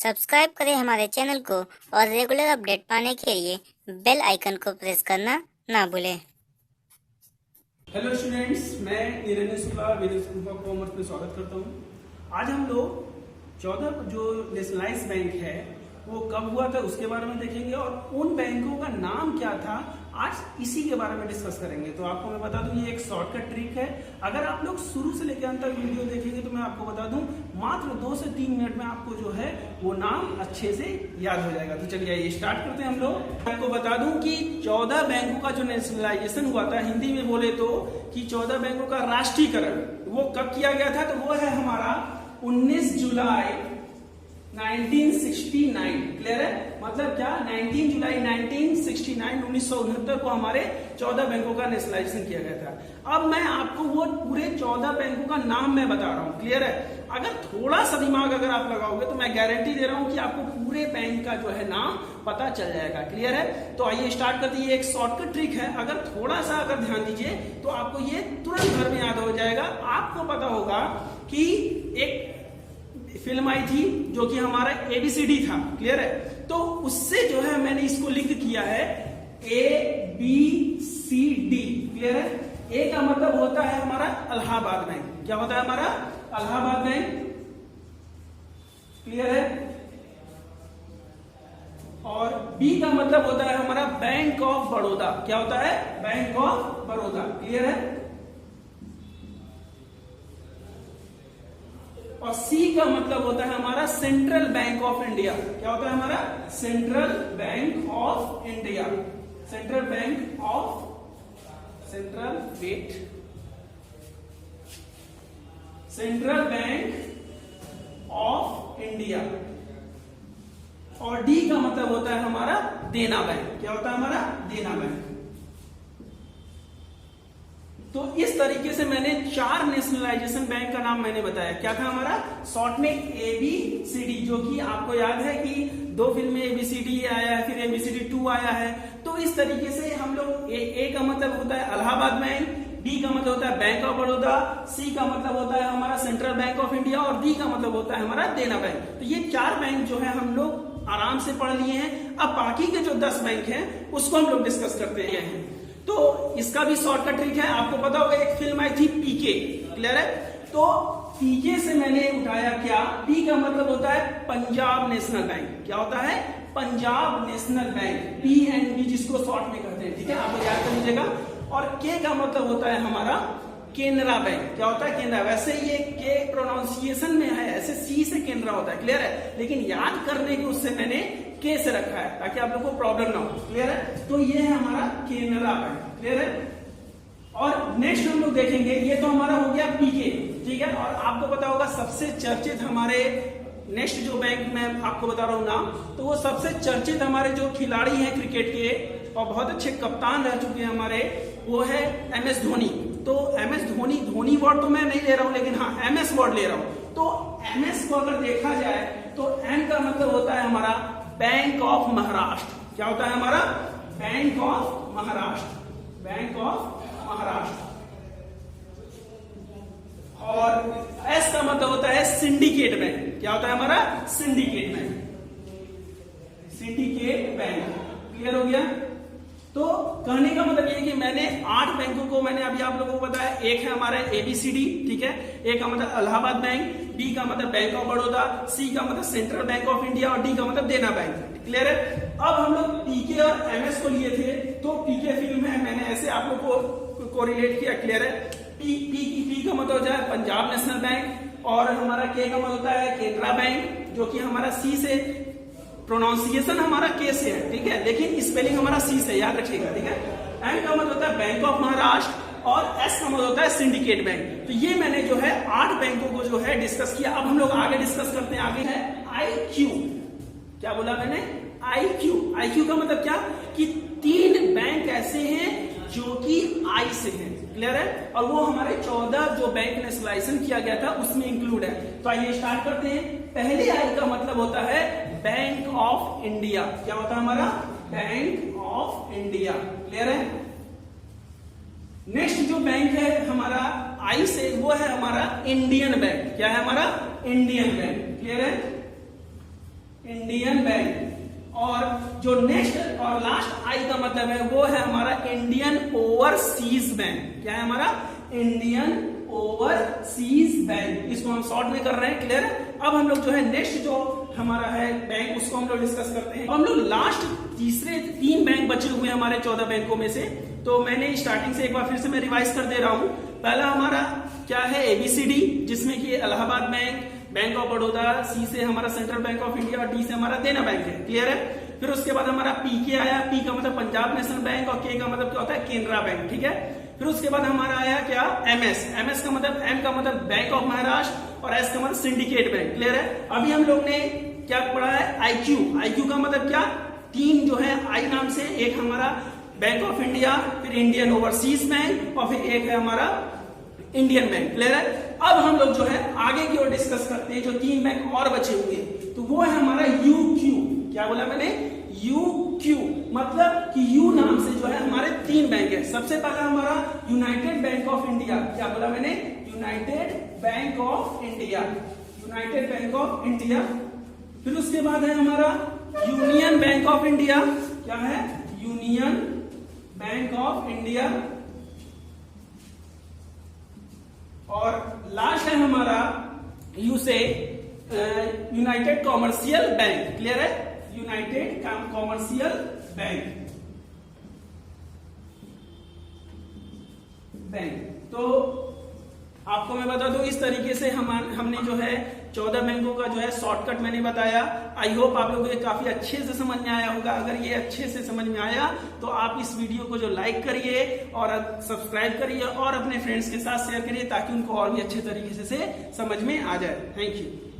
Subscribe करें हमारे channel को और रेगुलर अपडेट पाने के लिए बेल आइकन को प्रेस करना ना भूलें। हेलो स्टूडेंट्स, मैं निरंजन शुक्ला विदेश कॉमर्स में स्वागत करता हूं। आज हम लोग 14 जो नेशनलाइज बैंक है वो कब हुआ था उसके बारे में देखेंगे और उन बैंकों का नाम क्या था आज इसी के बारे में डिस्कस करेंगे। तो आपको मैं बता दूं ये एक शॉर्टकट ट्रिक है। अगर आप लोग शुरू से लेकर अंत तक वीडियो देखेंगे तो मैं आपको बता दूं मात्र 2 से 3 मिनट में आपको जो है वो नाम अच्छे से याद हो जाएगा। तो चलिए ये स्टार्ट करते हैं हम लोग। आपको बता दूं कि 14 बैंकों का जो नेशनलाइजेशन हुआ था, हिंदी में बोले तो कि 14 बैंकों का राष्ट्रीयकरण वो कब किया गया था, तो वो है हमारा 19 जुलाई 1969। क्लियर है? मतलब क्या 19 जुलाई 1969 को हमारे 14 बैंकों का नेशनलाइजेशन किया गया था। अब मैं आपको वो पूरे 14 बैंकों का नाम मैं बता रहा हूं। क्लियर है? अगर थोड़ा सा दिमाग अगर आप लगाओगे तो मैं गारंटी दे रहा हूं कि आपको पूरे बैंक का जो है नाम पता चल जाएगा। क्लियर है? तो आइए स्टार्ट करते हैं। ये एक शॉर्टकट ट्रिक है, अगर थोड़ा सा अगर ध्यान दीजिए तो आपको ये तुरंत घर में याद हो जाएगा। आपको पता होगा कि एक फिल्म आई थी जो कि हमारा ABCD था। क्लियर है? तो उससे जो है मैंने इसको लिंक किया है ABCD। क्लियर है? ए का मतलब होता है हमारा इलाहाबाद बैंक। क्या होता है हमारा? इलाहाबाद बैंक। क्लियर है? और बी का मतलब होता है हमारा बैंक ऑफ बड़ौदा। क्या होता है? Bank of Baroda. क्लियर है? और सी का मतलब होता है हमारा सेंट्रल बैंक ऑफ इंडिया। क्या होता है हमारा? Central bank of India. Central bank of central bank of India. और डी का मतलब होता है हमारा देना बैंक। क्या होता है हमारा? देना बैंक। तो इस तरीके से मैंने 4 नेशनलाइजेशन बैंक का नाम मैंने बताया। क्या था हमारा? शॉर्ट में ABCD, जो कि आपको याद है कि 2 फिल्म में ABCD आया है, फिर ABCD 2 आया है। तो इस तरीके से हम लोग ए का मतलब होता है इलाहाबाद बैंक, B का मतलब होता है बैंक ऑफ बड़ौदा, C का मतलब होता है हमारा सेंट्रल बैंक ऑफ इंडिया और D का मतलब होता है हमारा देना बैंक। तो ये 4 बैंक जो है हम लोग आराम से पढ़ लिए हैं। अब बाकी के जो 10 बैंक हैं उसको हम लोग डिस्कस करते हैं। तो इसका भी शॉर्टकट ट्रिक है। आपको पता होगा एक फिल्म आई थी PK। क्लियर है? तो PK से मैंने उठाया क्या? P का मतलब होता है पंजाब नेशनल बैंक। क्या होता है? पंजाब नेशनल बैंक, PNB जिसको शॉर्ट में कहते हैं। ठीक है, आप याद कर लीजिएगा। और K का मतलब होता है हमारा केनरा बैंक। क्या होता है? केनरा। वैसे ये के प्रोनाउंसिएशन में है, ऐसे C से केनरा होता है। क्लियर है? लेकिन याद करने के उससे मैंने के से रखा है ताकि आप लोगों को प्रॉब्लम ना हो। क्लियर है? तो ये है हमारा केनरा बैंक। क्लियर है? और नेक्स्ट हम लोग देखेंगे, ये तो हमारा हो गया PK। ठीक है? और आपको पता होगा सबसे चर्चित हमारे नेक्स्ट जो बैंक मैं आपको बता रहा हूं नाम, तो वो सबसे चर्चित हमारे जो खिलाड़ी हैं क्रिकेट के और बहुत अच्छे कप्तान रह चुके हैं हमारे, वो है MS धोनी। तो MS धोनी वर्ड तो मैं नहीं ले रहा हूं, लेकिन हाँ MS वर्ड ले रहा हूं। तो MS को अगर देखा जाए तो M का मतलब होता है हमारा बैंक ऑफ महाराष्ट्र। क्या होता है हमारा? Bank of Maharashtra. Bank of Maharashtra. और S का मतलब होता है सिंडिकेट बैंक। क्या होता है हमारा? Syndicate bank. Syndicate bank. Clear हो गया? तो कहने का मतलब ये है कि मैंने 8 बैंकों को मैंने अभी आप लोगों को बताया। एक है हमारा ABCD, ठीक है, A का मतलब इलाहाबाद बैंक, B का मतलब बैंक ऑफ बड़ौदा, C का मतलब सेंट्रल बैंक ऑफ इंडिया और D का मतलब देना बैंक। क्लियर है? अब हम लोग PK और MS को लिए थे, तो PK फिल्म है, मैंने ऐसे आप लोग को कोरिलेट किया। क्लियर है? P का मतलब होता है पंजाब नेशनल बैंक और हमारा K का मतलब होता है केनरा बैंक, जो कि हमारा C से प्रोनाउंसिएशन हमारा के से है। ठीक है? लेकिन स्पेलिंग हमारा C से, याद रखिएगा। ठीक है? M का मतलब होता है बैंक ऑफ महाराष्ट्र और S का मतलब होता है सिंडिकेट बैंक। तो ये मैंने जो है 8 बैंकों को जो है डिस्कस किया। अब हम लोग आगे डिस्कस करते हैं। आगे है IQ। क्या बोला मैंने? IQ का मतलब क्या कि 3 बैंक ऐसे हैं जो कि I से हैं। क्लियर है? और वो हमारे 14 जो बैंक नेशनलाइजेशन किया गया था उसमें इंक्लूड है। तो आइए स्टार्ट करते हैं। पहले I का मतलब होता है बैंक ऑफ इंडिया। क्या होता है हमारा? Bank of India. क्लियर है? नेक्स्ट जो बैंक है हमारा I से, वो है हमारा इंडियन बैंक। क्या है हमारा? Indian bank. क्लियर है? Indian bank. और जो नेक्स्ट और लास्ट आई का मतलब है वो है हमारा इंडियन ओवरसीज बैंक। क्या है हमारा? Indian overseas bank. इसको हम शॉर्ट में कर रहे हैं, क्लियर है? अब हम लोग जो है नेक्स्ट जो हमारा है बैंक उसको हम लोग डिस्कस करते हैं। हम लोग लास्ट तीसरे 3 बैंक बचे हुए हैं हमारे 14 बैंकों में से, तो मैंने स्टार्टिंग से एक बार फिर से मैं रिवाइज कर दे रहा हूं। पहला हमारा क्या है? ABCD, जिसमें कि Allahabad bank, bank of Baroda, C से हमारा सेंट्रल बैंक ऑफ इंडिया और D से हमारा देना बैंक है, क्लियर है? फिर उसके बाद हमारा PK आया, P का मतलब पंजाब नेशनल बैंक और K का मतलब क्या होता है? केनरा बैंक, ठीक है? फिर उसके बाद हमारा आया क्या? MS का मतलब, M का मतलब बैंक ऑफ महाराष्ट्र और S का मतलब सिंडिकेट बैंक, क्लियर है? अभी हम लोग ने क्या पढ़ा है? IQ का मतलब क्या? 3 जो है I नाम से, एक हमारा बैंक ऑफ इंडिया, फिर इंडियन ओवरसीज बैंक और फिर एक है हमारा इंडियन बैंक, क्लियर है? अब हम लोग जो है आगे की ओर डिस्कस करते हैं जो 3 बैंक और बचे हुए हैं, तो वो है हमारा UQ। क्या बोला मैंने? UQ मतलब कि U नाम से जो है हमारे 3 बैंक है। सबसे पहला हमारा यूनाइटेड बैंक ऑफ इंडिया। क्या बोला मैंने? United bank of India, United bank of India. फिर उसके बाद है हमारा यूनियन बैंक ऑफ इंडिया। क्या है? Union bank of India. और लास्ट है हमारा यू से यूनाइटेड कॉमर्शियल बैंक, क्लियर है? United commercial bank. तो आपको मैं बता दूं, इस तरीके से हमने जो है 14 बैंकों का जो है शॉर्टकट मैंने बताया। आई होप आप लोगों को ये काफी अच्छे से समझ में आया होगा। अगर ये अच्छे से समझ में आया तो आप इस वीडियो को जो लाइक करिए और सब्सक्राइब करिए और अपने फ्रेंड्स के साथ शेयर करिए ताकि उनको और भी अच्छे तरीके से समझ में आ जाए। Thank you.